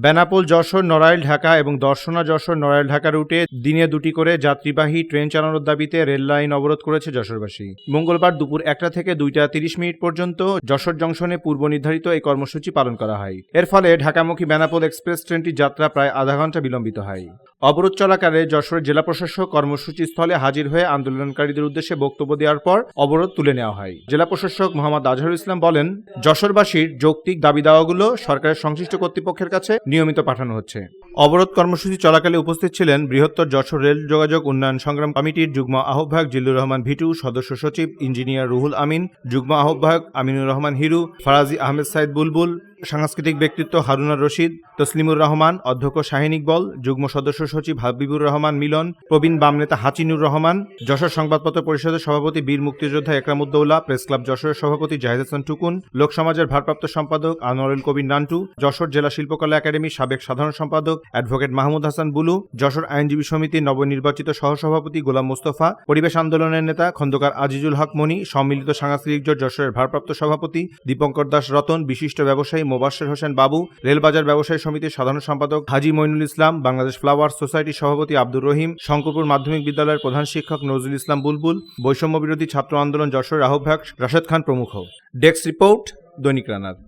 বেনাপোল যশোর নড়াইল ঢাকা এবং দর্শনা যশোর নড়াইল ঢাকা রুটে দিনে দুটি করে যাত্রীবাহী ট্রেন চালানোর দাবিতে রেল লাইন অবরোধ করেছে যশোরবাসী। মঙ্গলবার দুপুর 1টা থেকে 2টা 30 মিনিট পর্যন্ত যশোর জংশনে পূর্ব নির্ধারিত এই কর্মসূচি পালন করা হয়। এর ফলে ঢাকামুখী বেনাপোল এক্সপ্রেস ট্রেনটির যাত্রা প্রায় আধা ঘন্টা বিলম্বিত হয়। অবরোধ চলাকালে যশোরের জেলা প্রশাসক কর্মসূচি স্থলে হাজির হয়ে আন্দোলনকারীদের উদ্দেশ্যে বক্তব্য দেওয়ার পর অবরোধ তুলে নেওয়া হয়। জেলা প্রশাসক মোহাম্মদ আজহারুল ইসলাম বলেন, যশোরবাসীর যৌক্তিক দাবি দাওয়াগুলো সরকারের সংশ্লিষ্ট কর্তৃপক্ষের কাছে নিয়মিত পাঠানো হচ্ছে। অবরোধ কর্মসূচি চলাকালে উপস্থিত ছিলেন বৃহত্তর যশোর রেল যোগাযোগ উন্নয়ন সংগ্রাম কমিটির যুগ্ম আহ্বায়ক জিল্লুর রহমান ভিটু, সদস্য সচিব ইঞ্জিনিয়ার রুহুল আমিন, যুগ্ম আহ্বায়ক আমিনুর রহমান হিরু, ফারাজি আহমেদ সাইদ বুলবুল, সাংস্কৃতিক ব্যক্তিত্ব হারুনার রশিদ, তসলিমুর রহমান, অধ্যক্ষ শাহিন ইকবল, যুগ্ম সদস্য সচিব হাবিবুর রহমান মিলন, প্রবীণ বাম নেতা হাচিনুর রহমান, যশোর সংবাদপত্র পরিষদের সভাপতি বীর মুক্তিযোদ্ধা একরামউদ্দৌলা, প্রেস ক্লাব যশোরের সভাপতি জাহিদ হাসান টুকুন, লোক সমাজের ভারপ্রাপ্ত সম্পাদক আনোয়ারুল কবির নান্টু, যশোর জেলা শিল্পকলা একাডেমির সাবেক সাধারণ সম্পাদক অ্যাডভোকেট মাহমুদ হাসান বুলু, যশোর আইনজীবী সমিতির নবনির্বাচিত সহসভাপতি গোলাম মোস্তফা, পরিবেশ আন্দোলনের নেতা খন্দকার আজিজুল হক মনি, সম্মিলিত সাংস্কৃতিক জোট যশোরের ভারপ্রাপ্ত সভাপতি দীপঙ্কর দাস রতন, বিশিষ্ট ব্যবসায়ী মোবাশ্বের হোসেন বাবু, রেলবাজার ব্যবসায়ী সমিতির সাধারণ সম্পাদক হাজি মইনুল ইসলাম, বাংলাদেশ ফ্লাওয়ার্স সোসাইটির সভাপতি আব্দুর রহিম, শঙ্করপুর মাধ্যমিক বিদ্যালয়ের প্রধান শিক্ষক নজরুল ইসলাম বুলবুল, বৈষম্য বিরোধী ছাত্র আন্দোলন যশোরের আহ্বায়ক রাশেদ খান প্রমুখ। ডেস্ক রিপোর্ট, দৈনিক রানার।